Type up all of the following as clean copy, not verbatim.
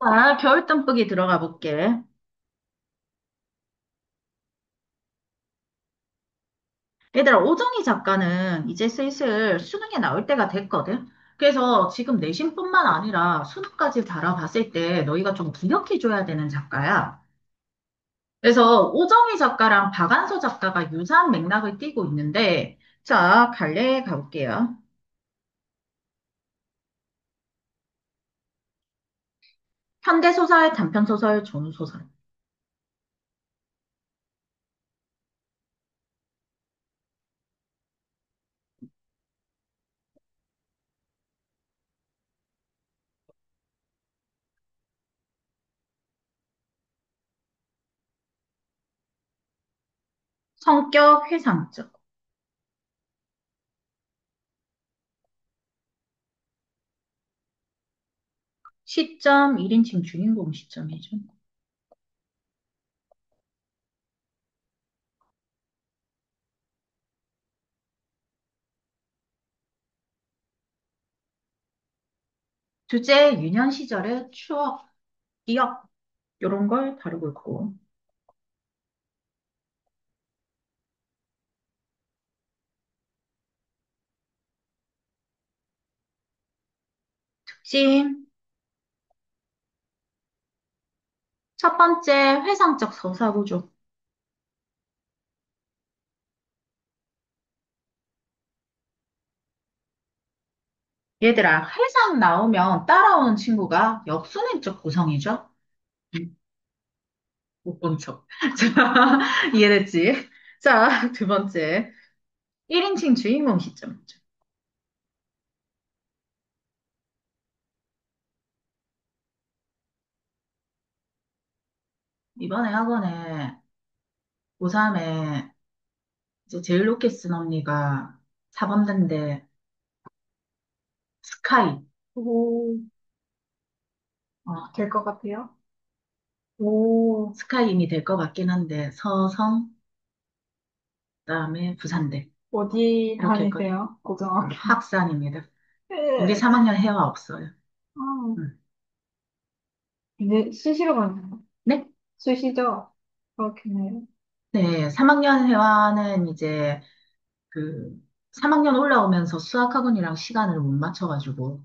자, 겨울 땀복이 들어가 볼게. 얘들아, 오정희 작가는 이제 슬슬 수능에 나올 때가 됐거든. 그래서 지금 내신뿐만 아니라 수능까지 바라봤을 때 너희가 좀 기억해줘야 되는 작가야. 그래서 오정희 작가랑 박안서 작가가 유사한 맥락을 띠고 있는데, 자, 갈래 가볼게요. 현대소설, 단편소설, 전후소설. 성격 회상적. 시점 1인칭 주인공 시점이죠. 주제 유년 시절의 추억, 기억, 이런 걸 다루고 있고. 특징, 첫 번째, 회상적 서사구조. 얘들아, 회상 나오면 따라오는 친구가 역순행적 구성이죠? 못 본 척. 자, 이해됐지? 자, 두 번째, 1인칭 주인공 시점이죠. 이번에 학원에 고3에 이제 제일 높게 쓴 언니가 4번대인데, 스카이. 오, 어, 될 것 같아요? 오, 스카이임이 될 것 같긴 한데, 서성, 그다음에 부산대. 어디 이렇게 했거든. 다니세요? 고등학교. 학산입니다. 우리 네. 3학년 해와 없어요. 아, 음. 이제 수시로 가나요? 네? 수시죠? 그렇겠네요. 네, 3학년 회화는 이제 그 3학년 올라오면서 수학학원이랑 시간을 못 맞춰가지고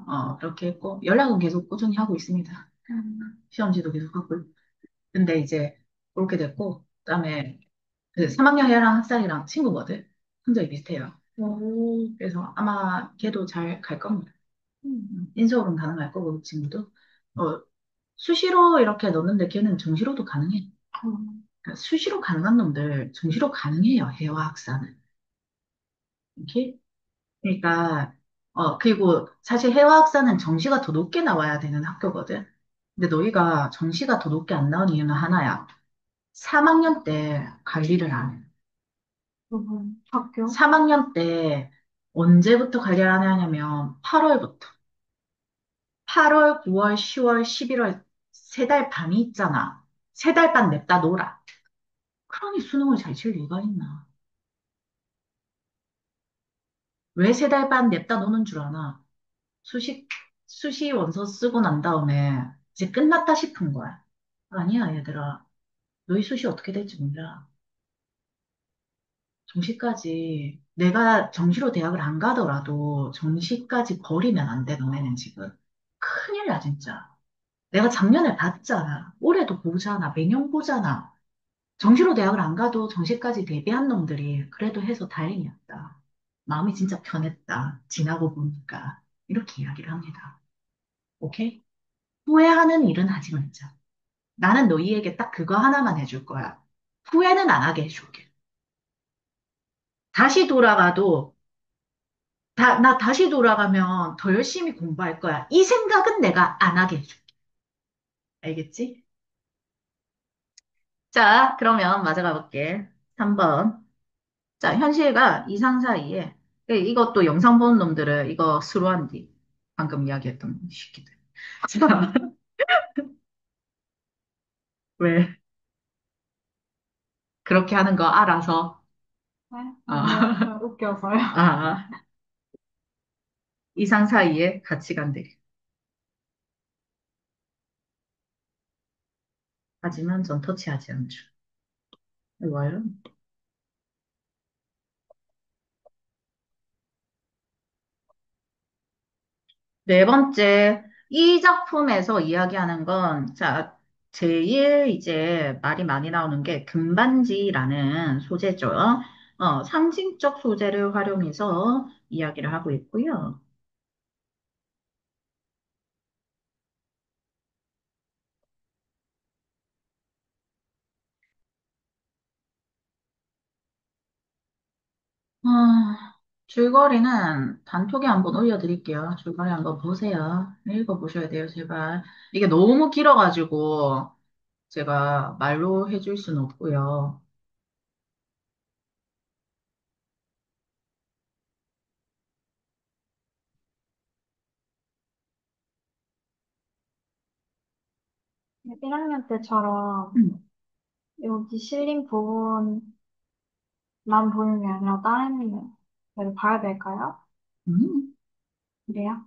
와, 그렇게 했고 연락은 계속 꾸준히 하고 있습니다. 음, 시험지도 계속 하고. 근데 이제 그렇게 됐고 그다음에 그 3학년 회화랑 학살이랑 친구거든. 성적이 비슷해요. 오, 그래서 아마 걔도 잘 갈 겁니다. 음, 인서울은 가능할 거고 그 친구도 수시로 이렇게 넣는데 걔는 정시로도 가능해. 음, 그러니까 수시로 가능한 놈들 정시로 가능해요. 회화 학사는. 이렇게 그러니까, 그리고 사실 해화학사는 정시가 더 높게 나와야 되는 학교거든. 근데 너희가 정시가 더 높게 안 나온 이유는 하나야. 3학년 때 관리를 안 해. 학교? 3학년 때 언제부터 관리를 안 하냐면 8월부터. 8월, 9월, 10월, 11월 세 달 반이 있잖아. 세 달 반 냅다 놀아. 그러니 수능을 잘 칠 리가 있나. 왜 세 달 반 냅다 노는 줄 아나? 수시, 수시 원서 쓰고 난 다음에 이제 끝났다 싶은 거야. 아니야, 얘들아. 너희 수시 어떻게 될지 몰라. 정시까지, 내가 정시로 대학을 안 가더라도 정시까지 버리면 안 돼, 너네는 지금. 큰일 나, 진짜. 내가 작년에 봤잖아. 올해도 보잖아. 매년 보잖아. 정시로 대학을 안 가도 정시까지 대비한 놈들이 그래도 해서 다행이었다. 마음이 진짜 편했다. 지나고 보니까. 이렇게 이야기를 합니다. 오케이? 후회하는 일은 하지 말자. 나는 너희에게 딱 그거 하나만 해줄 거야. 후회는 안 하게 해줄게. 다시 돌아가도, 나 다시 돌아가면 더 열심히 공부할 거야. 이 생각은 내가 안 하게 해줄게. 알겠지? 자, 그러면 맞아가 볼게. 3번. 자, 현실과 이상 사이에, 이것도 영상 보는 놈들은 이거 스루한 뒤. 방금 이야기했던 시기들. 자, 왜? 그렇게 하는 거 알아서. 네? 아니요, 아, 웃겨서요. 아, 이상 사이에 가치관들. 하지만 전 터치하지 않죠. 왜요? 네 번째, 이 작품에서 이야기하는 건, 자, 제일 이제 말이 많이 나오는 게 금반지라는 소재죠. 상징적 소재를 활용해서 이야기를 하고 있고요. 줄거리는 단톡에 한번 올려드릴게요. 줄거리 한번 보세요. 읽어보셔야 돼요, 제발. 이게 너무 길어가지고 제가 말로 해줄 수는 없고요. 네, 1학년 때처럼 음, 여기 실린 부분만 보는 게 아니라 다른 데를 봐야 될까요? 음. 그래요?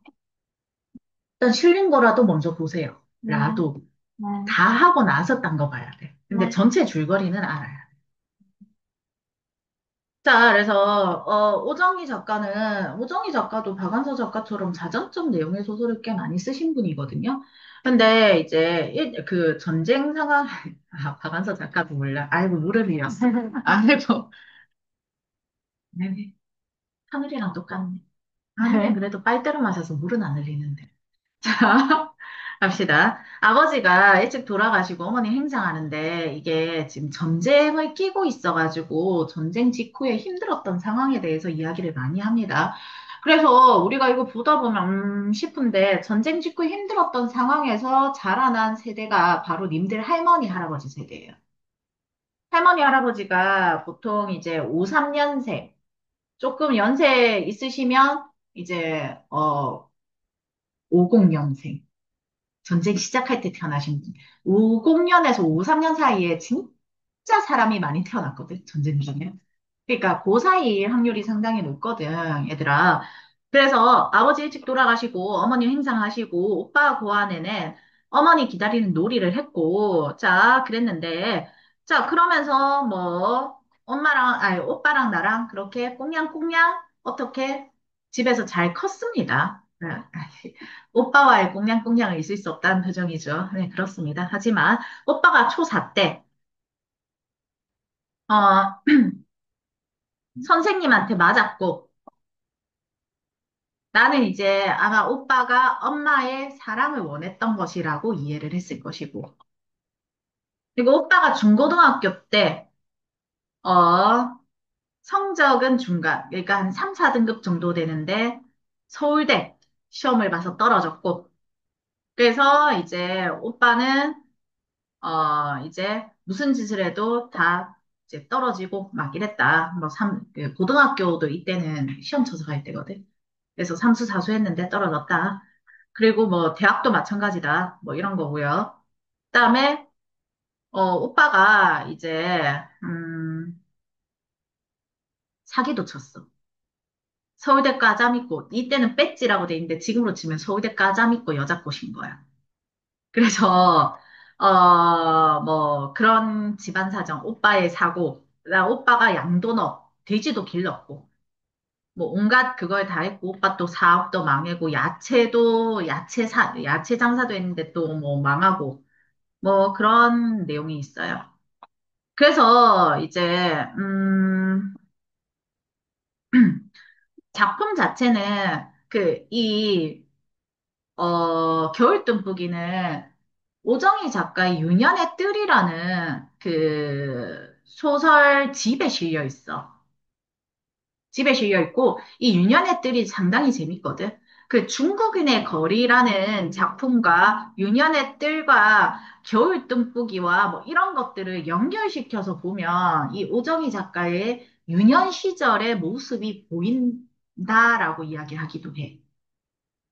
일단 실린 거라도 먼저 보세요. 네, 라도. 네, 다 하고 나서 딴 거 봐야 돼. 근데 네. 전체 줄거리는 알아야 돼. 자, 그래서 오정희 작가도 박완서 작가처럼 자전적 내용의 소설을 꽤 많이 쓰신 분이거든요. 근데 이제 그 전쟁 상황 박완서 작가도 몰라. 아이고 무릎이었어. 아이고 네, 하늘이랑 똑같네. 하늘은 네. 그래도 빨대로 마셔서 물은 안 흘리는데. 자, 갑시다. 아버지가 일찍 돌아가시고 어머니 행상하는데 이게 지금 전쟁을 끼고 있어가지고 전쟁 직후에 힘들었던 상황에 대해서 이야기를 많이 합니다. 그래서 우리가 이거 보다 보면 싶은데 전쟁 직후에 힘들었던 상황에서 자라난 세대가 바로 님들 할머니, 할아버지 세대예요. 할머니, 할아버지가 보통 이제 53년생, 조금 연세 있으시면 이제 50년생. 전쟁 시작할 때 태어나신 분. 50년에서 53년 사이에 진짜 사람이 많이 태어났거든, 전쟁 중에. 그러니까 그 사이 확률이 상당히 높거든, 얘들아. 그래서 아버지 일찍 돌아가시고, 어머니 행상하시고, 오빠 고아내는 어머니 기다리는 놀이를 했고, 자, 그랬는데, 자, 그러면서 뭐, 엄마랑, 아니, 오빠랑 나랑 그렇게 꽁냥꽁냥 어떻게 집에서 잘 컸습니다. 오빠와의 꽁냥꽁냥은 있을 수 없다는 표정이죠. 네, 그렇습니다. 하지만 오빠가 초4 때, 어, 선생님한테 맞았고, 나는 이제 아마 오빠가 엄마의 사랑을 원했던 것이라고 이해를 했을 것이고, 그리고 오빠가 중고등학교 때, 어, 성적은 중간, 그러니까 한 3, 4등급 정도 되는데, 서울대 시험을 봐서 떨어졌고, 그래서 이제 오빠는 이제 무슨 짓을 해도 다 이제 떨어지고 막 이랬다. 뭐 그 고등학교도 이때는 시험 쳐서 갈 때거든. 그래서 삼수 사수 했는데 떨어졌다. 그리고 뭐 대학도 마찬가지다. 뭐 이런 거고요. 그다음에 오빠가 이제 사기도 쳤어. 서울대 과잠입고 이때는 배지라고 돼 있는데 지금으로 치면 서울대 과잠입고 여자 꼬신 거야. 그래서, 뭐, 그런 집안 사정, 오빠의 사고, 그다음 오빠가 양도너, 돼지도 길렀고, 뭐, 온갖 그걸 다 했고, 오빠 또 사업도 망하고, 야채 장사도 했는데 또 뭐 망하고, 뭐, 그런 내용이 있어요. 그래서 이제, 작품 자체는 겨울dum부기는 오정희 작가의 유년의 뜰이라는 그 소설 집에 실려 있어. 집에 실려 있고, 이 유년의 뜰이 상당히 재밌거든. 그 중국인의 거리라는 작품과 유년의 뜰과 겨울dum부기와 뭐 이런 것들을 연결시켜서 보면 이 오정희 작가의 유년 시절의 모습이 보인다라고 이야기하기도 해.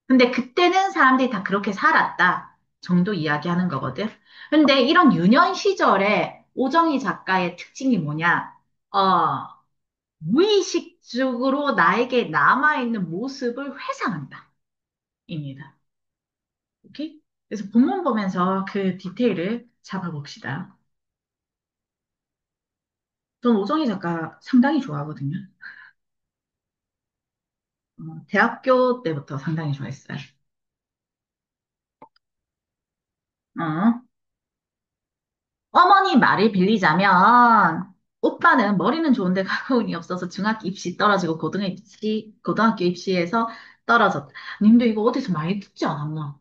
근데 그때는 사람들이 다 그렇게 살았다 정도 이야기하는 거거든. 근데 이런 유년 시절에 오정희 작가의 특징이 뭐냐? 어, 무의식적으로 나에게 남아있는 모습을 회상한다. 입니다. 오케이? 그래서 본문 보면서 그 디테일을 잡아봅시다. 전 오정희 작가 상당히 좋아하거든요. 대학교 때부터 상당히 좋아했어요. 어? 어머니 말을 빌리자면, 오빠는 머리는 좋은데 가고운이 없어서 중학교 입시 떨어지고 고등학교 입시에서 떨어졌다. 님도 이거 어디서 많이 듣지 않았나?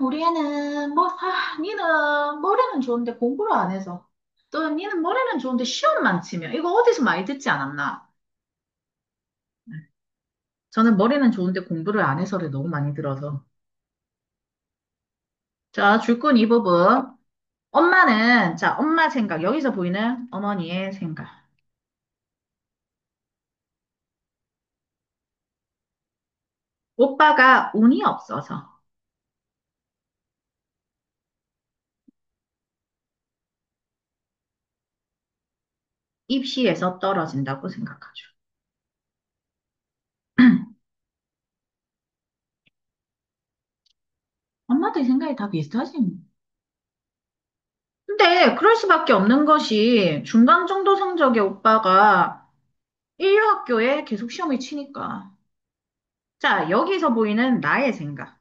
우리 애는, 니는 머리는 좋은데 공부를 안 해서. 또 니는 머리는 좋은데 시험만 치면. 이거 어디서 많이 듣지 않았나? 네. 저는 머리는 좋은데 공부를 안 해서를 너무 많이 들어서. 자, 줄건 이 부분. 자, 엄마 생각. 여기서 보이는 어머니의 생각. 오빠가 운이 없어서 입시에서 떨어진다고 생각하죠. 엄마들 생각이 다 비슷하지. 뭐. 근데 그럴 수밖에 없는 것이 중간 정도 성적의 오빠가 인류학교에 계속 시험을 치니까. 자, 여기서 보이는 나의 생각.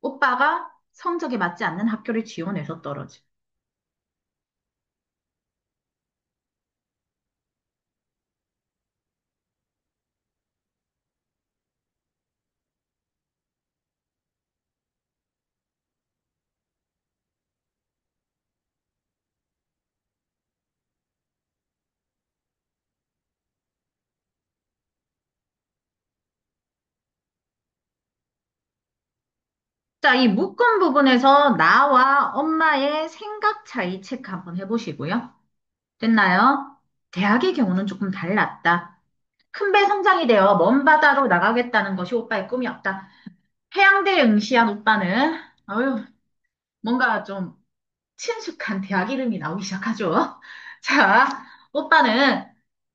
오빠가 성적에 맞지 않는 학교를 지원해서 떨어져. 자, 이 묶은 부분에서 나와 엄마의 생각 차이 체크 한번 해보시고요. 됐나요? 대학의 경우는 조금 달랐다. 큰 배 성장이 되어 먼 바다로 나가겠다는 것이 오빠의 꿈이었다. 해양대에 응시한 오빠는, 어휴, 뭔가 좀 친숙한 대학 이름이 나오기 시작하죠. 자, 오빠는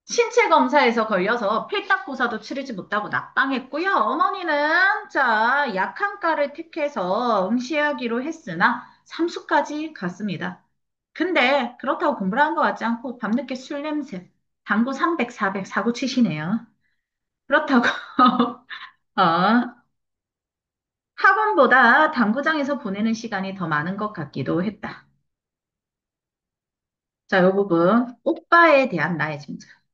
신체 검사에서 걸려서 필딱고사도 치르지 못하고 낙방했고요. 어머니는 자, 약한 과를 택해서 응시하기로 했으나 삼수까지 갔습니다. 근데 그렇다고 공부를 한 것 같지 않고 밤늦게 술 냄새, 당구 300, 400 사고 치시네요. 그렇다고 어, 학원보다 당구장에서 보내는 시간이 더 많은 것 같기도 했다. 자, 이 부분. 오빠에 대한 나의 짐작.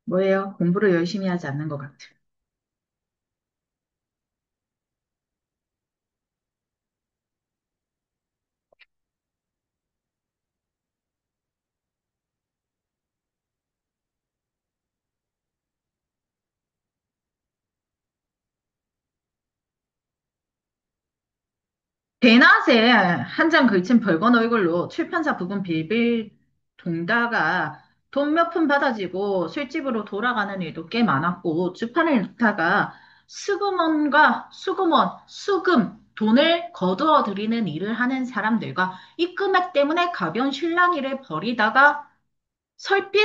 뭐예요? 공부를 열심히 하지 않는 것 같아. 대낮에 한 장 걸친 벌건 얼굴로 출판사 부근 빌빌 동다가 돈 몇 푼 받아지고 술집으로 돌아가는 일도 꽤 많았고 주판을 넣다가 수금, 돈을 거두어 들이는 일을 하는 사람들과 이 금액 때문에 가벼운 실랑이를 벌이다가 설핏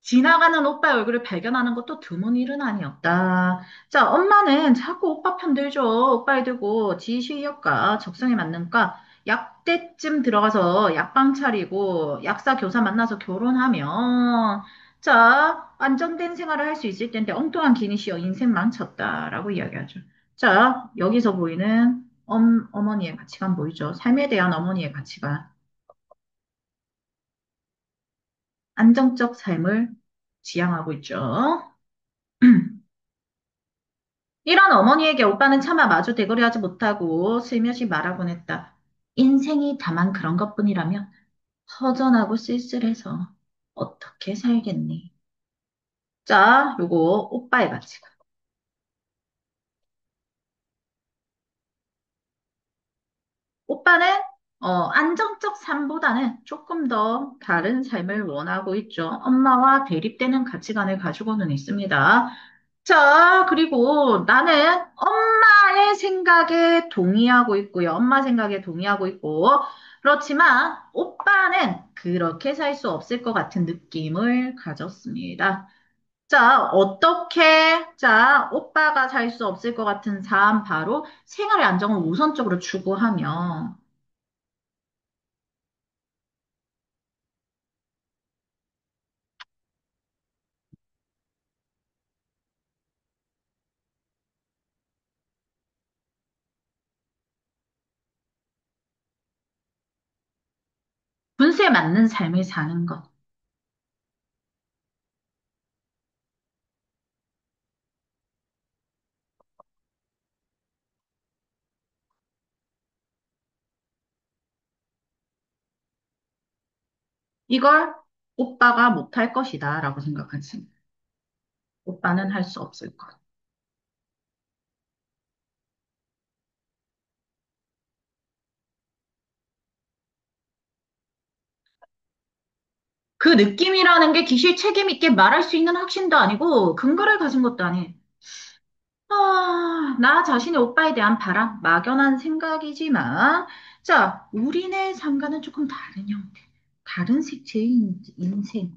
지나가는 오빠의 얼굴을 발견하는 것도 드문 일은 아니었다. 자, 엄마는 자꾸 오빠 편 들죠. 오빠에 들고 지 실력과 적성에 맞는 과 약대쯤 들어가서 약방 차리고 약사 교사 만나서 결혼하면 자, 안정된 생활을 할 수 있을 텐데 엉뚱한 기니시여 인생 망쳤다라고 이야기하죠. 자, 여기서 보이는 어머니의 가치관 보이죠? 삶에 대한 어머니의 가치관. 안정적 삶을 지향하고 있죠. 이런 어머니에게 오빠는 차마 마주 대거리하지 못하고 슬며시 말하곤 했다. 인생이 다만 그런 것뿐이라면 허전하고 쓸쓸해서 어떻게 살겠니? 자, 요거 오빠의 가치관. 오빠는 안정적 삶보다는 조금 더 다른 삶을 원하고 있죠. 엄마와 대립되는 가치관을 가지고는 있습니다. 자, 그리고 나는 엄마의 생각에 동의하고 있고요. 엄마 생각에 동의하고 있고. 그렇지만 오빠는 그렇게 살 수 없을 것 같은 느낌을 가졌습니다. 자, 자, 오빠가 살 수 없을 것 같은 삶, 바로 생활의 안정을 우선적으로 추구하며, 분수에 맞는 삶을 사는 것. 이걸 오빠가 못할 것이다, 라고 생각하지. 오빠는 할 수 없을 것. 그 느낌이라는 게 기실 책임 있게 말할 수 있는 확신도 아니고, 근거를 가진 것도 아니. 나 자신의 오빠에 대한 바람, 막연한 생각이지만, 자, 우리네 상과는 조금 다른 형태, 다른 색채의 인생을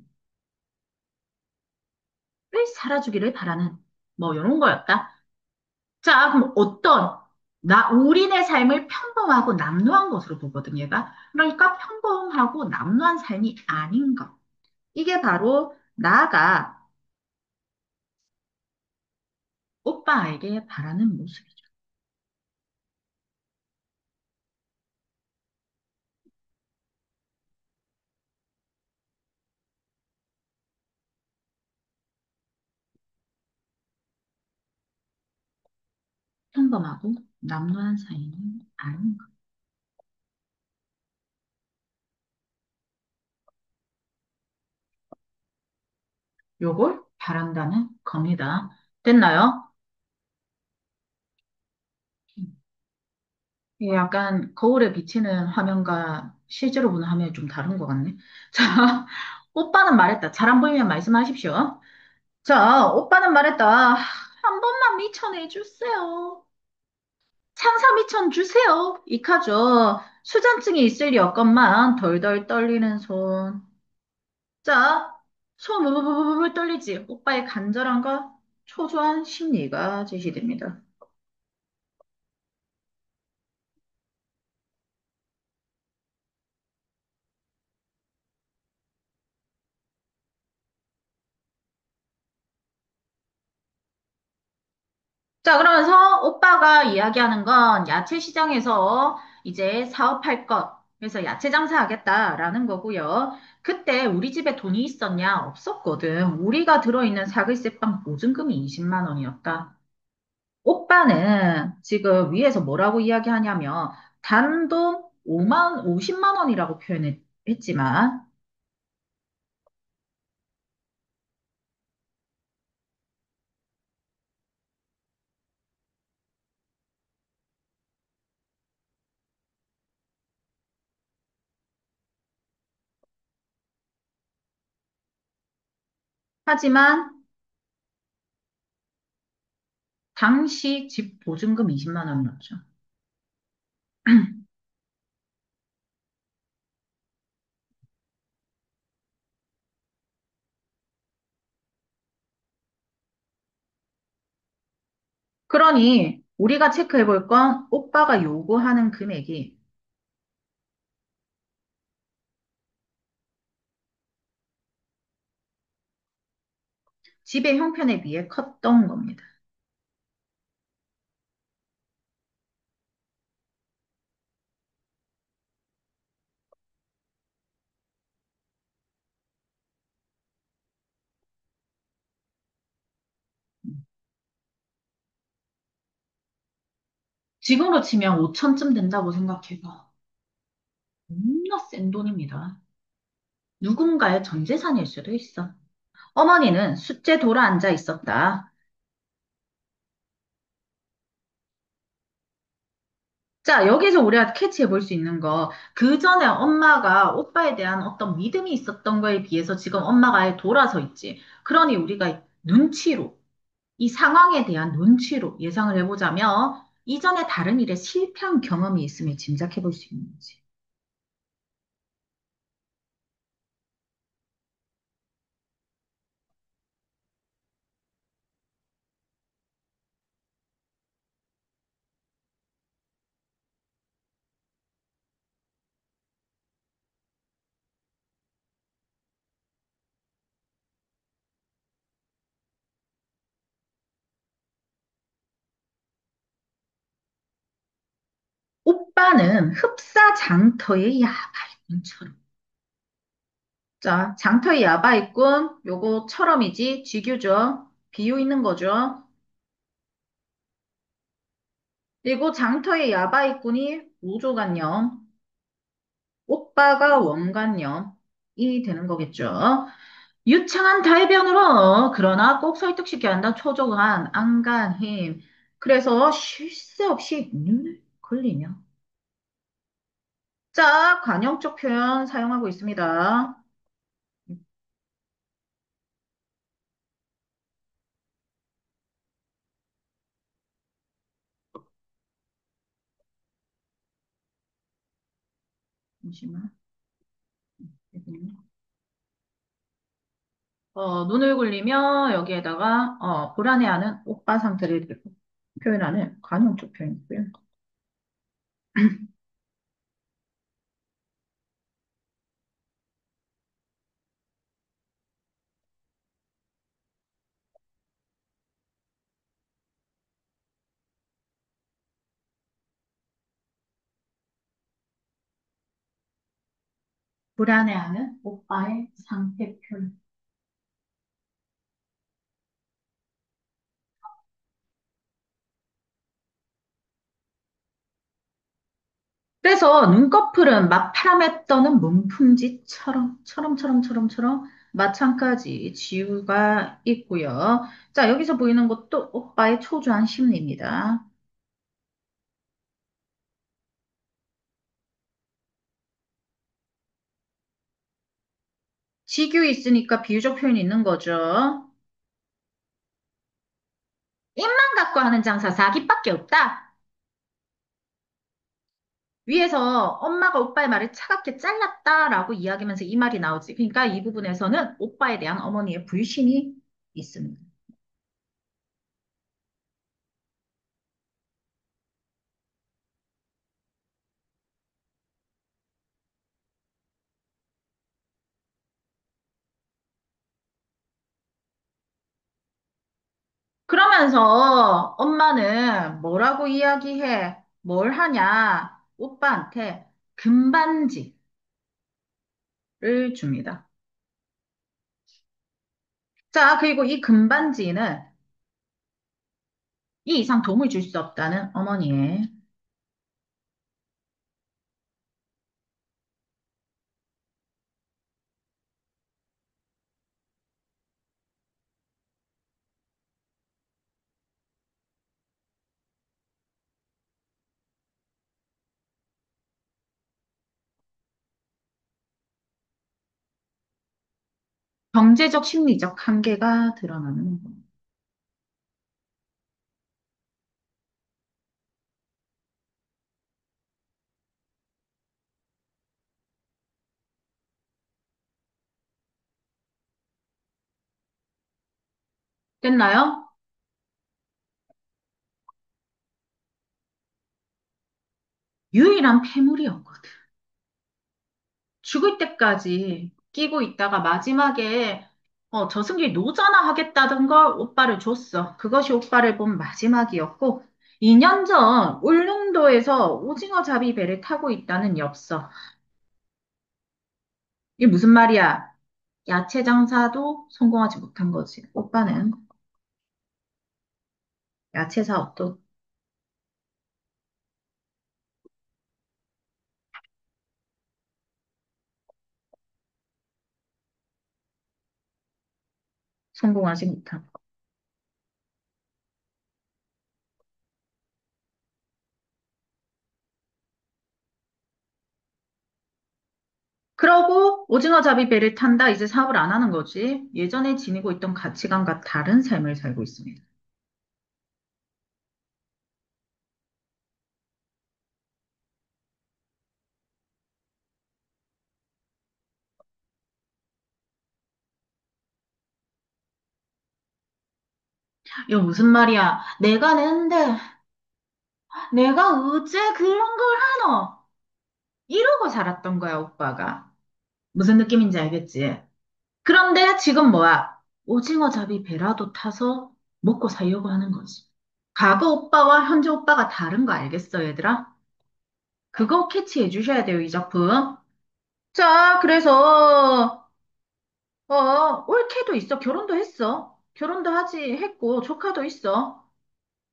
살아주기를 바라는, 뭐, 이런 거였다. 자, 그럼 우리네 삶을 평범하고 남루한 것으로 보거든, 얘가. 그러니까 평범하고 남루한 삶이 아닌 것. 이게 바로 나가 오빠에게 바라는 모습이죠. 평범하고 남루한 삶이 아닌 것. 요걸 바란다는 겁니다. 됐나요? 이게 약간 거울에 비치는 화면과 실제로 보는 화면이 좀 다른 것 같네. 자, 오빠는 말했다. 잘 안 보이면 말씀하십시오. 자, 오빠는 말했다. 한 번만 미천해 주세요. 창사 미천 주세요. 이카죠. 수전증이 있을 여건만 덜덜 떨리는 손. 자, 손 부부부부부 떨리지. 오빠의 간절함과 초조한 심리가 제시됩니다. 자, 그러면서 오빠가 이야기하는 건 야채 시장에서 이제 사업할 것, 그래서 야채 장사하겠다라는 거고요. 그때 우리 집에 돈이 있었냐? 없었거든. 우리가 들어있는 사글세빵 보증금이 20만 원이었다. 오빠는 지금 위에서 뭐라고 이야기하냐면 단돈 50만 원이라고 표현했지만 하지만 당시 집 보증금 20만 원이었죠. 그러니 우리가 체크해 볼 건 오빠가 요구하는 금액이 집의 형편에 비해 컸던 겁니다. 지금으로 치면 5천쯤 된다고 생각해봐. 겁나 센 돈입니다. 누군가의 전 재산일 수도 있어. 어머니는 숫제 돌아 앉아 있었다. 자, 여기서 우리가 캐치해 볼 수 있는 거, 그 전에 엄마가 오빠에 대한 어떤 믿음이 있었던 거에 비해서 지금 엄마가 아예 돌아서 있지. 그러니 우리가 눈치로 이 상황에 대한 눈치로 예상을 해보자면 이전에 다른 일에 실패한 경험이 있으면 짐작해 볼 수 있는지. 오빠는 흡사 장터의 야발꾼처럼. 자, 장터의 야바이꾼, 요거처럼이지, 직유죠. 비유 있는 거죠. 그리고 장터의 야바이꾼이 우조간염, 오빠가 원간염이 되는 거겠죠. 유창한 달변으로, 그러나 꼭 설득시켜야 한다. 초조한 안간힘. 그래서 쉴 새 없이 눈을 걸리며. 자, 관용적 표현 사용하고 있습니다. 잠시만. 눈을 굴리며 여기에다가 불안해하는 오빠 상태를 표현하는 관용적 표현이고요. 불안해하는 오빠의 상태 표현. 그래서 눈꺼풀은 막 파람에 떠는 문풍지처럼 마찬가지 지우가 있고요. 자, 여기서 보이는 것도 오빠의 초조한 심리입니다. 지규 있으니까 비유적 표현이 있는 거죠. 입만 갖고 하는 장사 사기밖에 없다. 위에서 엄마가 오빠의 말을 차갑게 잘랐다라고 이야기하면서 이 말이 나오지. 그러니까 이 부분에서는 오빠에 대한 어머니의 불신이 있습니다. 그러면서 엄마는 뭐라고 이야기해? 뭘 하냐? 오빠한테 금반지를 줍니다. 자, 그리고 이 금반지는 이 이상 도움을 줄 수 없다는 어머니의 경제적 심리적 한계가 드러나는 겁니다. 됐나요? 유일한 패물이었거든. 죽을 때까지 끼고 있다가 마지막에 저승길 노잖아 하겠다던 걸 오빠를 줬어. 그것이 오빠를 본 마지막이었고 2년 전 울릉도에서 오징어 잡이 배를 타고 있다는 엽서. 이게 무슨 말이야? 야채 장사도 성공하지 못한 거지. 오빠는 야채 사업도 성공하지 못한 거. 그러고 오징어 잡이 배를 탄다. 이제 사업을 안 하는 거지. 예전에 지니고 있던 가치관과 다른 삶을 살고 있습니다. 이거 무슨 말이야? 내가 낸데, 내가 어째 그런 걸 하노? 이러고 살았던 거야, 오빠가. 무슨 느낌인지 알겠지? 그런데 지금 뭐야? 오징어 잡이 배라도 타서 먹고 살려고 하는 거지. 과거 오빠와 현재 오빠가 다른 거 알겠어, 얘들아? 그거 캐치해 주셔야 돼요, 이 작품. 자, 그래서, 올케도 있어. 결혼도 했어. 결혼도 했고, 조카도 있어.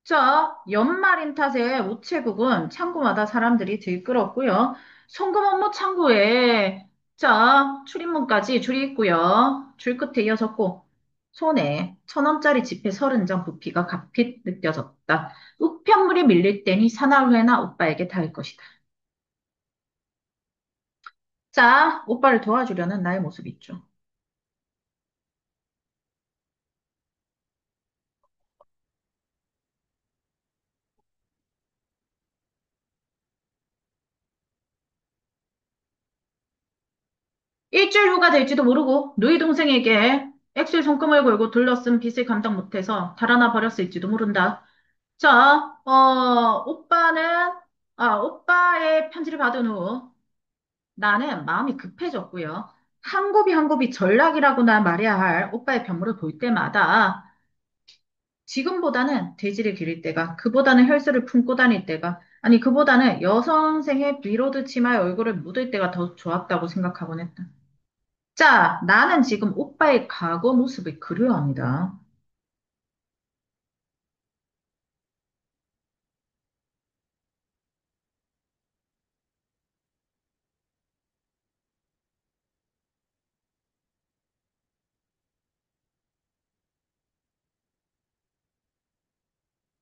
자, 연말인 탓에 우체국은 창구마다 사람들이 들끓었고요. 송금 업무 창구에, 자, 출입문까지 줄이 있고요. 줄 끝에 이어졌고, 손에 1,000원짜리 지폐 30장 부피가 갑핏 느껴졌다. 우편물이 밀릴 때니 사나회나 오빠에게 닿을 것이다. 자, 오빠를 도와주려는 나의 모습 있죠. 일주일 후가 될지도 모르고 누이 동생에게 액수의 손금을 걸고 둘러쓴 빚을 감당 못해서 달아나 버렸을지도 모른다. 자, 오빠의 편지를 받은 후 나는 마음이 급해졌고요. 한 곱이 한 곱이 전락이라고나 말해야 할 오빠의 변모를 볼 때마다 지금보다는 돼지를 기를 때가, 그보다는 혈세를 품고 다닐 때가, 아니, 그보다는 여선생의 비로드 치마에 얼굴을 묻을 때가 더 좋았다고 생각하곤 했다. 자, 나는 지금 오빠의 과거 모습을 그리워합니다.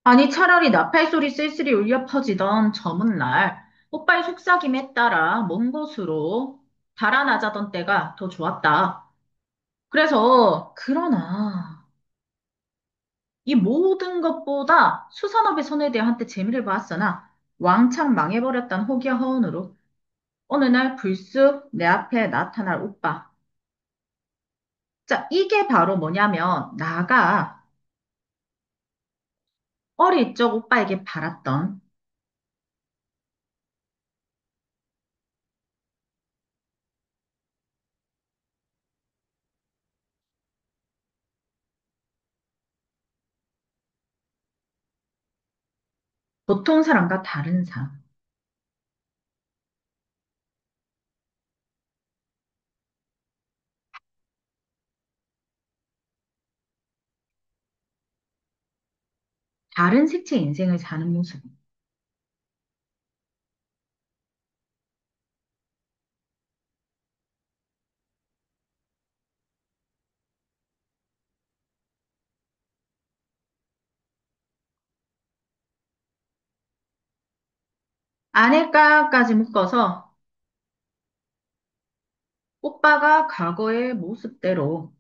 아니, 차라리 나팔소리 쓸쓸히 울려 퍼지던 저문 날, 오빠의 속삭임에 따라 먼 곳으로 달아나자던 때가 더 좋았다. 그러나, 이 모든 것보다 수산업의 손에 대해 한때 재미를 봤으나, 왕창 망해버렸단 호기와 허언으로, 어느 날 불쑥 내 앞에 나타날 오빠. 자, 이게 바로 뭐냐면, 나가 어릴 적 오빠에게 바랐던 보통 사람과 다른 삶. 다른 색채 인생을 사는 모습. 아닐까까지 묶어서 오빠가 과거의 모습대로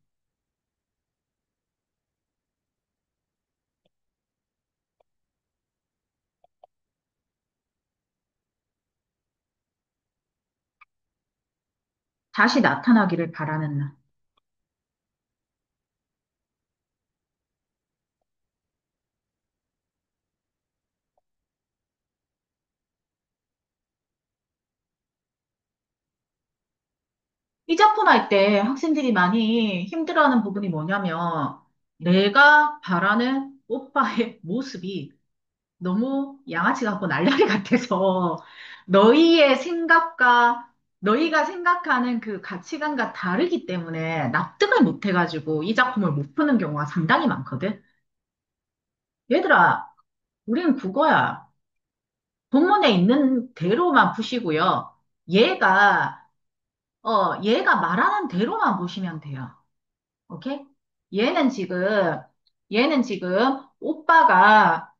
다시 나타나기를 바라는 날. 이 작품 할 때 학생들이 많이 힘들어하는 부분이 뭐냐면 내가 바라는 오빠의 모습이 너무 양아치 같고 날라리 같아서 너희의 생각과 너희가 생각하는 그 가치관과 다르기 때문에 납득을 못 해가지고 이 작품을 못 푸는 경우가 상당히 많거든. 얘들아, 우린 국어야. 본문에 있는 대로만 푸시고요. 얘가, 얘가 말하는 대로만 보시면 돼요. 오케이? 얘는 지금, 얘는 지금 오빠가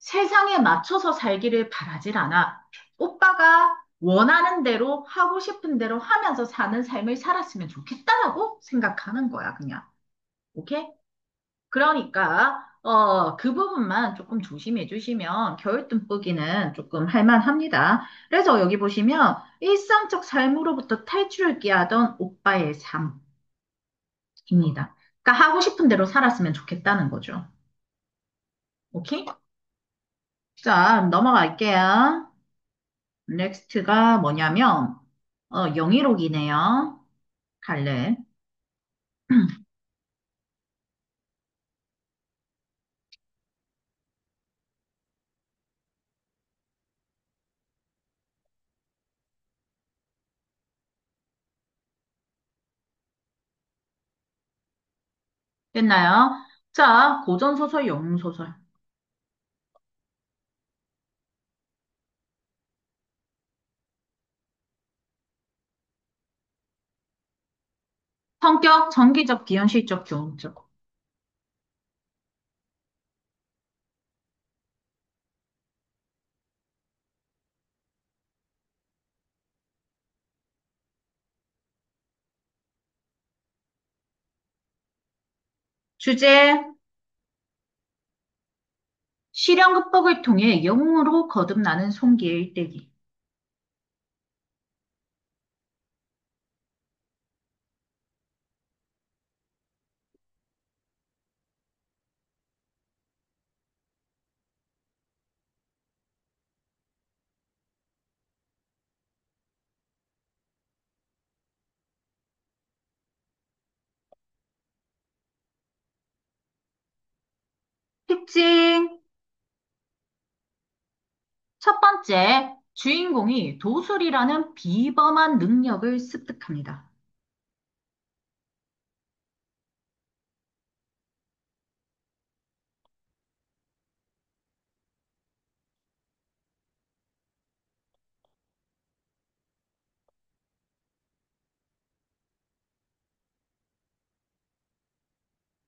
세상에 맞춰서 살기를 바라질 않아. 오빠가 원하는 대로 하고 싶은 대로 하면서 사는 삶을 살았으면 좋겠다라고 생각하는 거야, 그냥. 오케이? 그러니까, 그 부분만 조금 조심해 주시면 겨울뜸보기는 조금 할만합니다. 그래서 여기 보시면 일상적 삶으로부터 탈출을 꾀하던 오빠의 삶입니다. 그러니까 하고 싶은 대로 살았으면 좋겠다는 거죠. 오케이? 자, 넘어갈게요. 넥스트가 뭐냐면, 영희록이네요. 갈래. 됐나요? 자, 고전소설, 영웅소설. 성격, 정기적, 비현실적, 교훈적. 주제, 시련 극복을 통해 영웅으로 거듭나는 송기의 일대기. 특징, 첫 번째, 주인공이 도술이라는 비범한 능력을 습득합니다.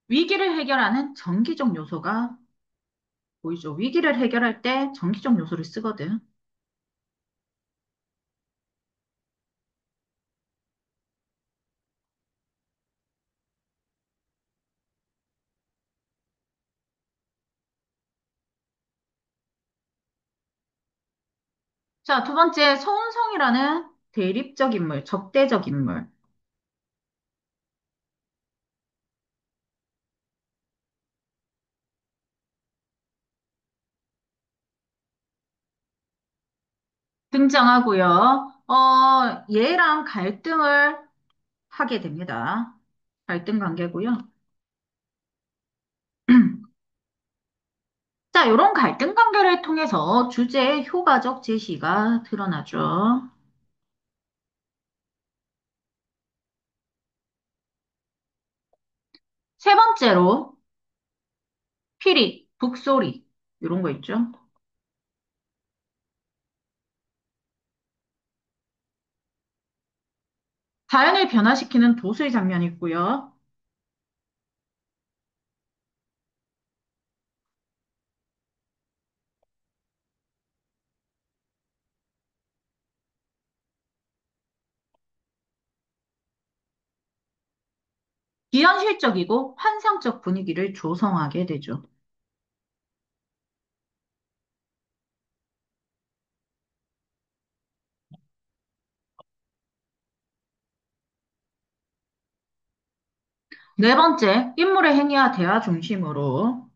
위기를 해결하는 정기적 요소가 보이죠? 위기를 해결할 때 정기적 요소를 쓰거든. 자, 두 번째, 서운성이라는 대립적 인물, 적대적 인물. 등장하고요. 얘랑 갈등을 하게 됩니다. 갈등 관계고요. 자, 이런 갈등 관계를 통해서 주제의 효과적 제시가 드러나죠. 세 번째로, 피리, 북소리, 이런 거 있죠. 자연을 변화시키는 도술 장면이 있고요. 비현실적이고 환상적 분위기를 조성하게 되죠. 네 번째, 인물의 행위와 대화 중심으로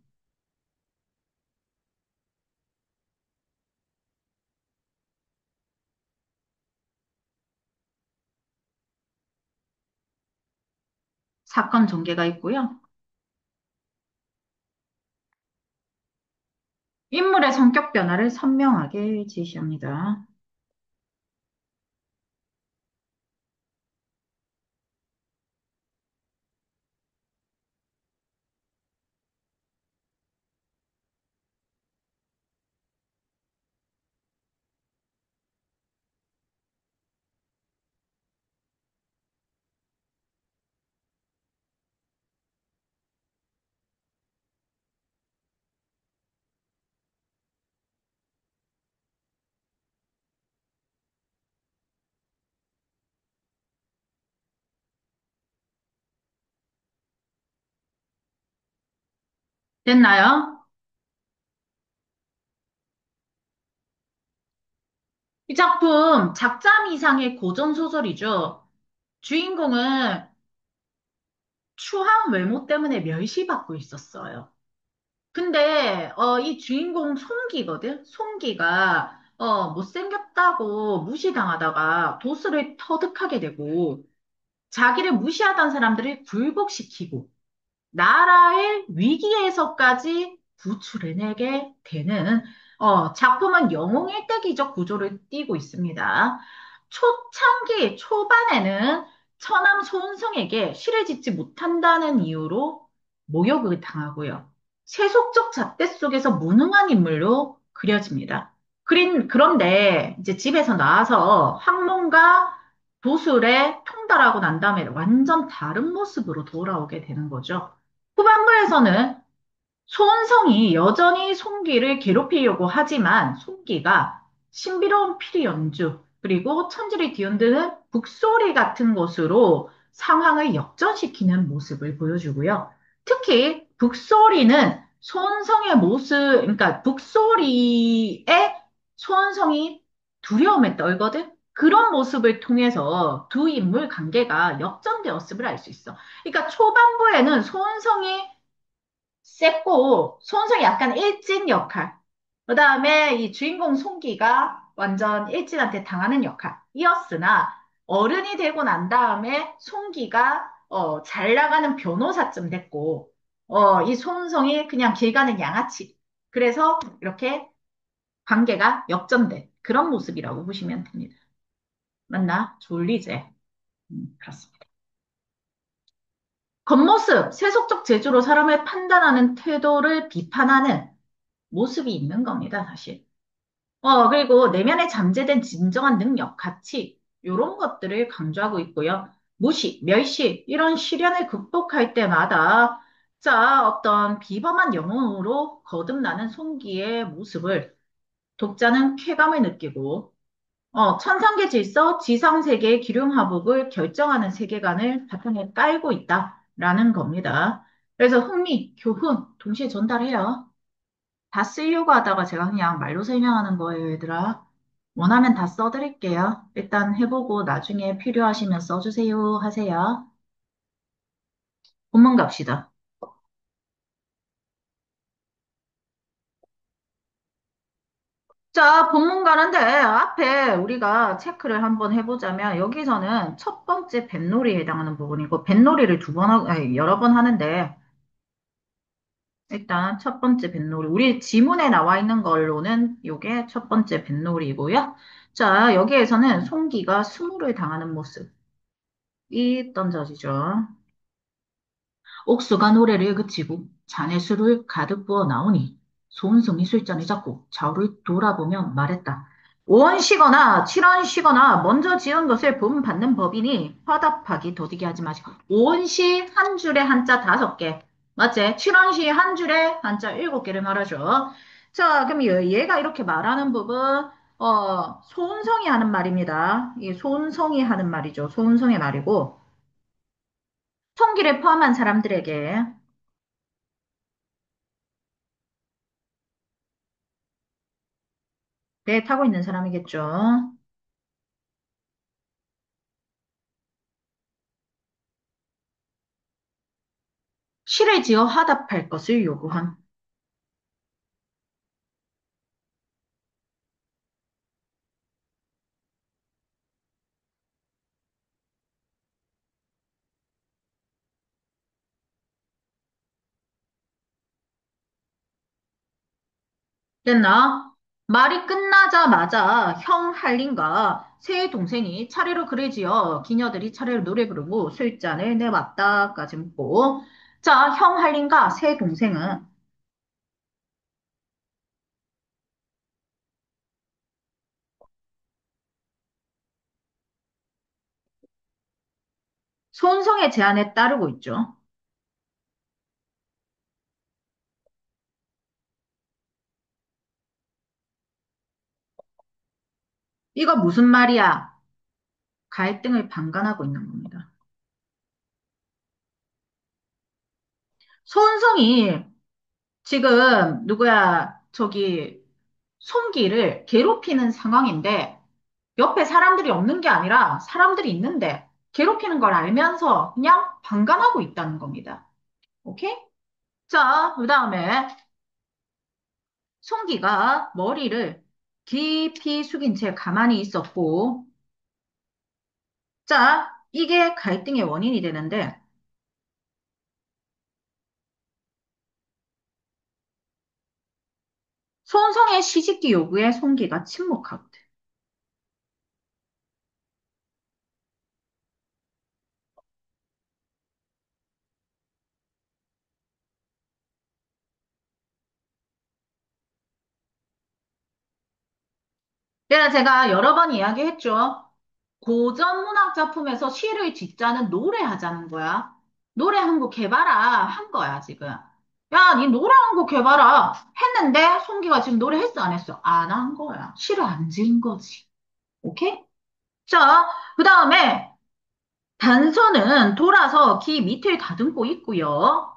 사건 전개가 있고요. 인물의 성격 변화를 선명하게 제시합니다. 됐나요? 이 작품 작잠 이상의 고전 소설이죠. 주인공은 추한 외모 때문에 멸시받고 있었어요. 근데 이 주인공 송기거든. 송기가 못생겼다고 무시당하다가 도수를 터득하게 되고 자기를 무시하던 사람들을 굴복시키고 나라의 위기에서까지 구출해내게 되는 작품은 영웅 일대기적 구조를 띠고 있습니다. 초창기 초반에는 처남 소은성에게 시를 짓지 못한다는 이유로 모욕을 당하고요. 세속적 잣대 속에서 무능한 인물로 그려집니다. 그런데 이제 집에서 나와서 학문과 도술에 통달하고 난 다음에 완전 다른 모습으로 돌아오게 되는 거죠. 후반부에서는 소은성이 여전히 송기를 괴롭히려고 하지만 송기가 신비로운 피리 연주 그리고 천지를 뒤흔드는 북소리 같은 것으로 상황을 역전시키는 모습을 보여주고요. 특히 북소리는 소은성의 모습, 그러니까 북소리에 소은성이 두려움에 떨거든. 그런 모습을 통해서 두 인물 관계가 역전되었음을 알 수 있어. 그러니까 초반부에는 소은성이 셌고, 손성이 약간 일진 역할. 그 다음에 이 주인공 송기가 완전 일진한테 당하는 역할이었으나, 어른이 되고 난 다음에 송기가, 잘 나가는 변호사쯤 됐고, 이 손성이 그냥 길 가는 양아치. 그래서 이렇게 관계가 역전된 그런 모습이라고 보시면 됩니다. 맞나? 졸리제. 그렇습니다. 겉모습, 세속적 재주로 사람을 판단하는 태도를 비판하는 모습이 있는 겁니다, 사실. 그리고 내면에 잠재된 진정한 능력, 가치, 이런 것들을 강조하고 있고요. 무시, 멸시, 이런 시련을 극복할 때마다 자, 어떤 비범한 영웅으로 거듭나는 송기의 모습을 독자는 쾌감을 느끼고, 천상계 질서, 지상세계의 기륭화복을 결정하는 세계관을 바탕에 깔고 있다라는 겁니다. 그래서 흥미, 교훈, 동시에 전달해요. 다 쓰려고 하다가 제가 그냥 말로 설명하는 거예요, 얘들아. 원하면 다 써드릴게요. 일단 해보고 나중에 필요하시면 써주세요 하세요. 본문 갑시다. 자, 본문 가는데 앞에 우리가 체크를 한번 해보자면 여기서는 첫 번째 뱃놀이에 해당하는 부분이고 뱃놀이를 아니, 여러 번 하는데 일단 첫 번째 뱃놀이. 우리 지문에 나와 있는 걸로는 이게 첫 번째 뱃놀이고요. 자, 여기에서는 송기가 수모를 당하는 모습이 던져지죠. 옥수가 노래를 그치고 잔해술을 가득 부어 나오니 소은성이 술잔을 잡고 좌우를 돌아보며 말했다. 오언시거나 칠언시거나 먼저 지은 것을 본받는 법이니 화답하기 더디게 하지 마시고 오언시 한 줄에 한자 5개 맞지? 칠언시 한 줄에 한자 7개를 말하죠. 자, 그럼 얘가 이렇게 말하는 부분 소은성이 하는 말입니다. 이 소은성이 하는 말이죠. 소은성의 말이고 통기를 포함한 사람들에게 배 타고 있는 사람이겠죠. 시를 지어 화답할 것을 요구한. 됐나? 말이 끝나자마자 형 할린과 세 동생이 차례로 글을 지어 기녀들이 차례로 노래 부르고 술잔을 내왔다까지 묻고 자, 형 할린과 세 동생은 손성의 제안에 따르고 있죠. 이거 무슨 말이야? 갈등을 방관하고 있는 겁니다. 손성이 지금 누구야? 저기 송기를 괴롭히는 상황인데 옆에 사람들이 없는 게 아니라 사람들이 있는데 괴롭히는 걸 알면서 그냥 방관하고 있다는 겁니다. 오케이? 자, 그 다음에 송기가 머리를 깊이 숙인 채 가만히 있었고, 자, 이게 갈등의 원인이 되는데, 손성의 시집기 요구에 송기가 침묵하거든. 그래서 제가 여러 번 이야기했죠. 고전 문학 작품에서 시를 짓자는 노래하자는 거야. 노래 한 곡 해봐라 한 거야 지금. 야, 니 노래 한 곡 해봐라 했는데 송기가 지금 노래 했어 안 했어? 안 한 거야. 시를 안 지은 거지. 오케이? 자, 그 다음에 단서는 돌아서 귀 밑을 다듬고 있고요.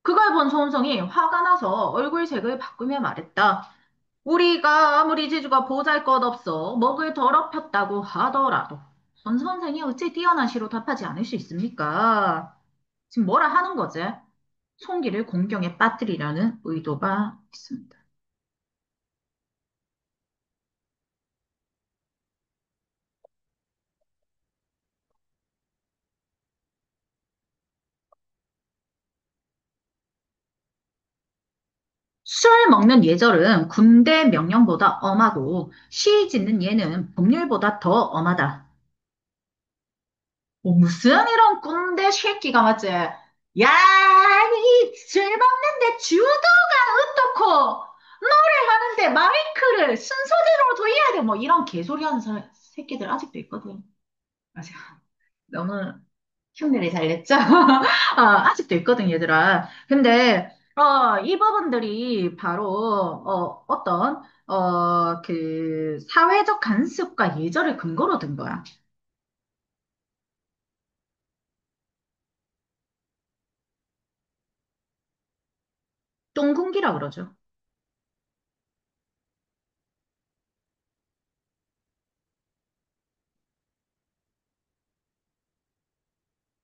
그걸 본 소은성이 화가 나서 얼굴색을 바꾸며 말했다. 우리가 아무리 지주가 보잘것없어 먹을 더럽혔다고 하더라도 손 선생이 어찌 뛰어난 시로 답하지 않을 수 있습니까? 지금 뭐라 하는 거지? 송기를 공경에 빠뜨리려는 의도가 있습니다. 술 먹는 예절은 군대 명령보다 엄하고 시 짓는 예는 법률보다 더 엄하다. 뭐 무슨 이런 꼰대 새끼가 맞지? 야, 이술 먹는데 주도가 어떻고 노래하는데 마이크를 순서대로 돌려야 돼. 뭐 이런 개소리 하는 새끼들 아직도 있거든. 맞아. 너무 흉내를 잘 냈죠? 아직도 있거든, 얘들아. 근데, 이 부분들이 바로, 사회적 간섭과 예절을 근거로 든 거야. 똥군기라 그러죠.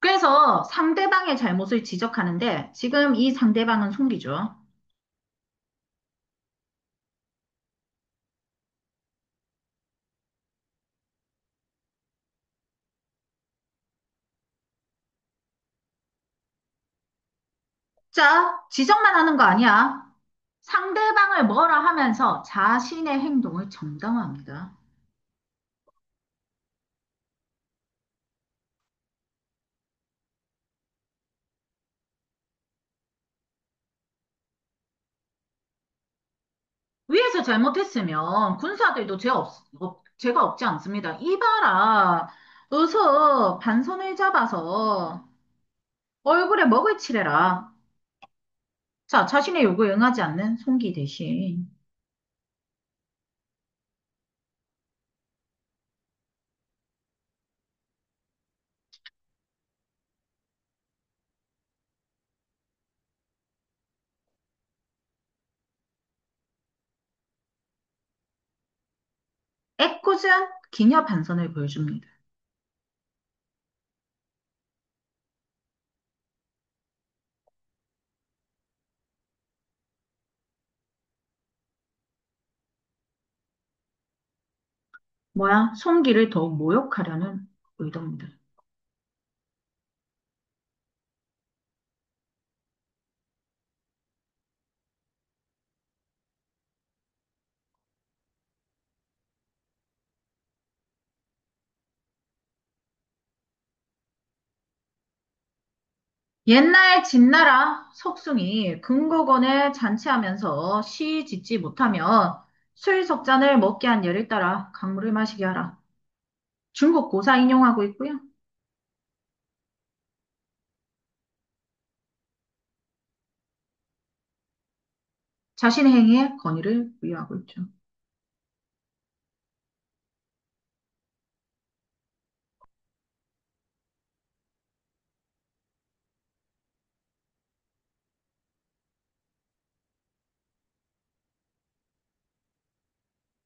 그래서 상대방의 잘못을 지적하는데, 지금 이 상대방은 송기죠. 자, 지적만 하는 거 아니야. 상대방을 뭐라 하면서 자신의 행동을 정당화합니다. 위에서 잘못했으면 군사들도 죄가 없지 않습니다. 이봐라. 어서 반선을 잡아서 얼굴에 먹을 칠해라. 자, 자신의 요구에 응하지 않는 송기 대신 애꿎은 기녀 반선을 보여줍니다. 뭐야? 송기를 더욱 모욕하려는 의도입니다. 옛날 진나라 석숭이 금고건에 잔치하면서 시 짓지 못하면 술 석 잔을 먹게 한 예를 따라 강물을 마시게 하라. 중국 고사 인용하고 있고요. 자신의 행위에 건의를 부여하고 있죠.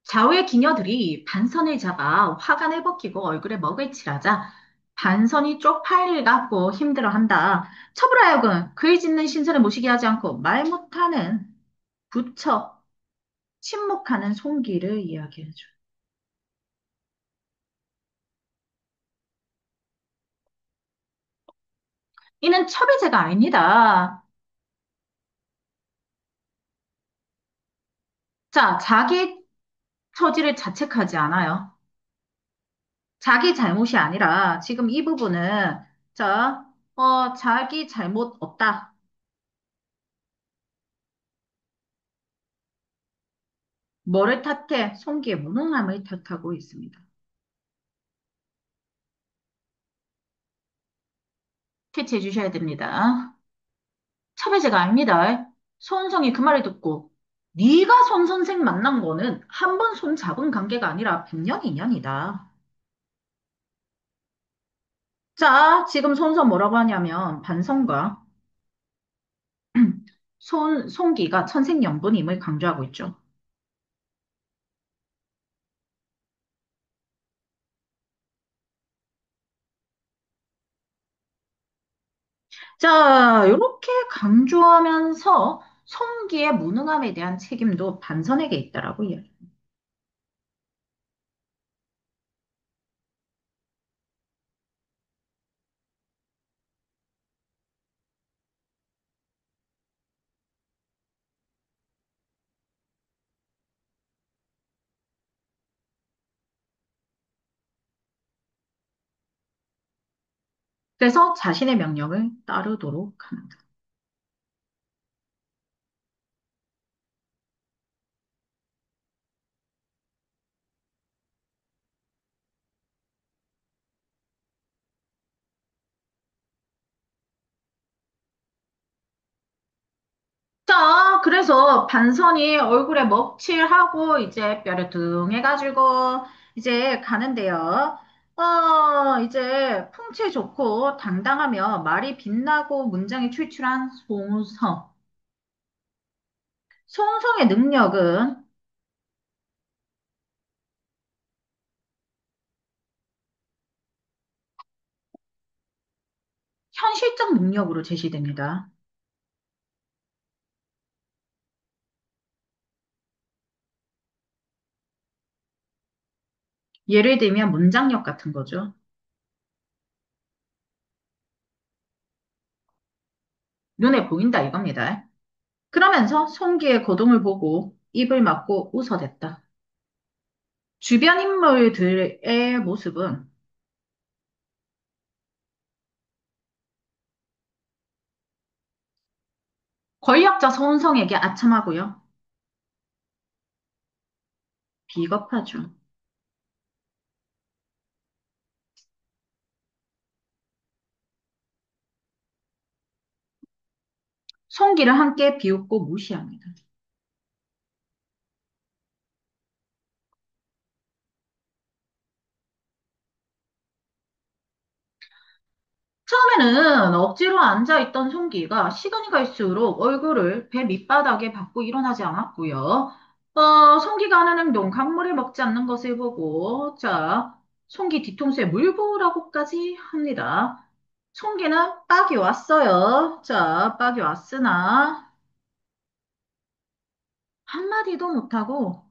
좌우의 기녀들이 반선을 잡아 화관을 벗기고 얼굴에 먹을 칠하자 반선이 쪽팔릴 같고 힘들어한다. 첩으로하여금 글 짓는 신세를 모시게 하지 않고 말 못하는 부처, 침묵하는 송기를 이야기해줘. 이는 첩의제가 아닙니다. 자, 자기 처지를 자책하지 않아요. 자기 잘못이 아니라 지금 이 부분은 자, 자기 잘못 없다. 뭐를 탓해? 송기의 무능함을 탓하고 있습니다. 캐치해 주셔야 됩니다. 차별제가 아닙니다. 손성이 그 말을 듣고 네가 손 선생 만난 거는 한 번 손 잡은 관계가 아니라 100년 인연이다. 자, 지금 손선 뭐라고 하냐면 반성과 송기가 천생연분임을 강조하고 있죠. 자, 이렇게 강조하면서 송기의 무능함에 대한 책임도 반선에게 있다라고 이야기. 그래서 자신의 명령을 따르도록 합니다. 자, 그래서 반선이 얼굴에 먹칠하고 이제 뼈를 둥해가지고 이제 가는데요. 이제 풍채 좋고 당당하며 말이 빛나고 문장이 출출한 송우성. 송우성의 능력은 현실적 능력으로 제시됩니다. 예를 들면 문장력 같은 거죠. 눈에 보인다 이겁니다. 그러면서 송기의 거동을 보고 입을 막고 웃어댔다. 주변 인물들의 모습은 권력자 손성에게 아첨하고요. 비겁하죠. 송기를 함께 비웃고 무시합니다. 처음에는 억지로 앉아있던 송기가 시간이 갈수록 얼굴을 배 밑바닥에 받고 일어나지 않았고요. 송기가 하는 행동, 강물을 먹지 않는 것을 보고, 자, 송기 뒤통수에 물 부으라고까지 합니다. 송기는 빡이 왔어요. 자, 빡이 왔으나, 한마디도 못하고,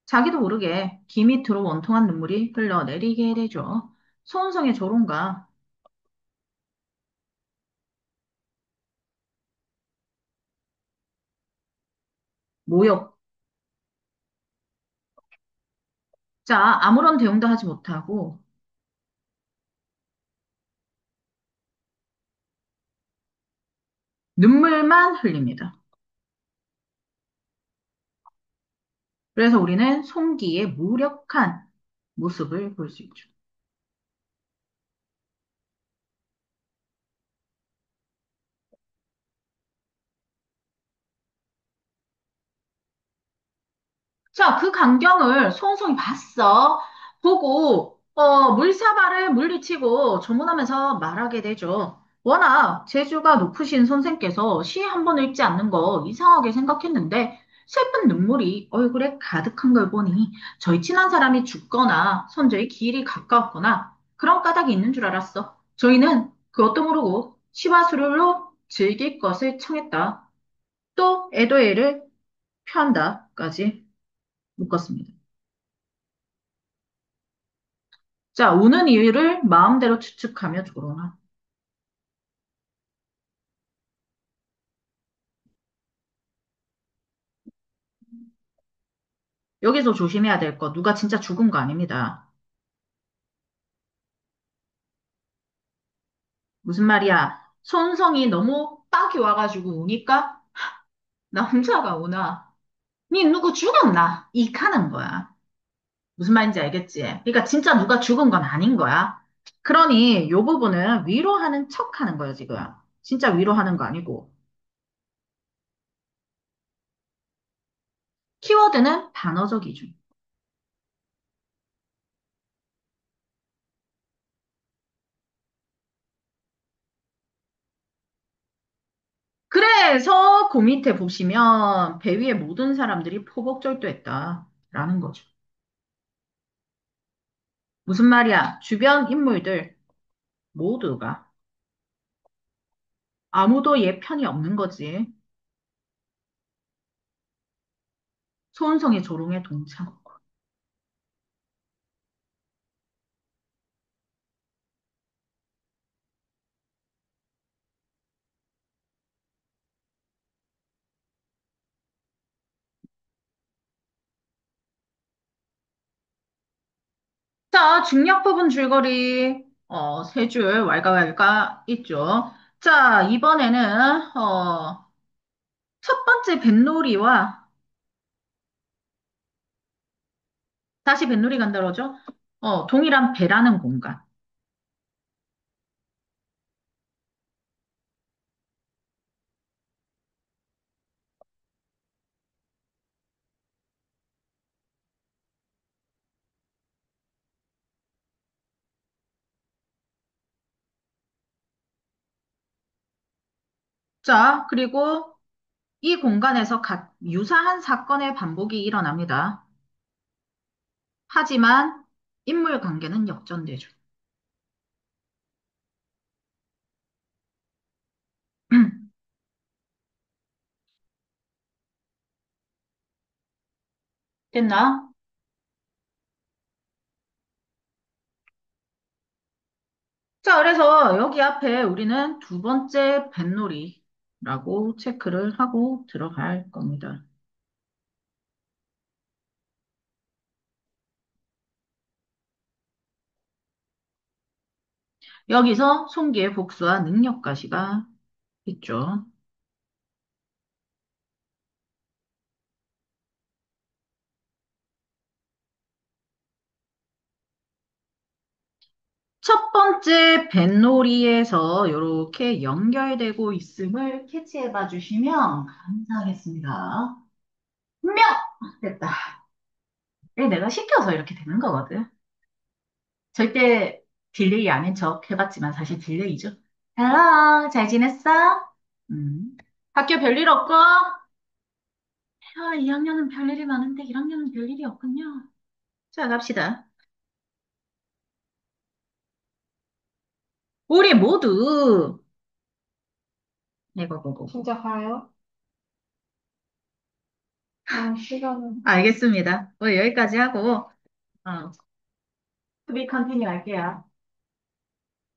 자기도 모르게 귀 밑으로 원통한 눈물이 흘러내리게 되죠. 소은성의 조롱과 모욕. 자, 아무런 대응도 하지 못하고 눈물만 흘립니다. 그래서 우리는 송기의 무력한 모습을 볼 수 있죠. 자, 그 광경을 소은성이 봤어. 보고, 물사발을 물리치고 조문하면서 말하게 되죠. 워낙 재주가 높으신 선생께서 시 한 번 읽지 않는 거 이상하게 생각했는데, 슬픈 눈물이 얼굴에 가득한 걸 보니, 저희 친한 사람이 죽거나, 손저히 길이 가까웠거나, 그런 까닭이 있는 줄 알았어. 저희는 그것도 모르고, 시와 술로 즐길 것을 청했다. 또, 애도애를 표한다까지 묶었습니다. 자, 우는 이유를 마음대로 추측하며 조롱하. 여기서 조심해야 될 거, 누가 진짜 죽은 거 아닙니다. 무슨 말이야? 손성이 너무 빡이 와가지고 우니까 남자가 우나. 니 누구 죽었나? 이카는 거야. 무슨 말인지 알겠지? 그러니까 진짜 누가 죽은 건 아닌 거야. 그러니 요 부분은 위로하는 척 하는 거야, 지금. 진짜 위로하는 거 아니고. 키워드는 반어적 이중. 그래서 그 밑에 보시면 배 위에 모든 사람들이 포복절도했다라는 거죠. 무슨 말이야? 주변 인물들 모두가 아무도 얘 편이 없는 거지. 소은성의 조롱에 동참. 자, 중력 부분 줄거리 세 줄 왈가왈가 있죠. 자, 이번에는 첫 번째 뱃놀이와 다시 뱃놀이 간다 그러죠. 동일한 배라는 공간. 자, 그리고 이 공간에서 유사한 사건의 반복이 일어납니다. 하지만 인물 관계는 역전되죠. 됐나? 자, 그래서 여기 앞에 우리는 두 번째 뱃놀이라고 체크를 하고 들어갈 겁니다. 여기서 손기의 복수와 능력가시가 있죠. 첫 번째 뱃놀이에서 이렇게 연결되고 있음을 캐치해 봐 주시면 감사하겠습니다. 명! 됐다. 이게 내가 시켜서 이렇게 되는 거거든. 절대 딜레이 아닌 척 해봤지만 사실 딜레이죠. 헬로, 잘 지냈어? 음. 학교 별일 없고? 2학년은 별일이 많은데 1학년은 별일이 없군요. 자, 갑시다. 우리 모두 이거. 진짜 가요? 아, 시간은. 알겠습니다. 오늘 여기까지 하고, 투비 컨티뉴 할게요.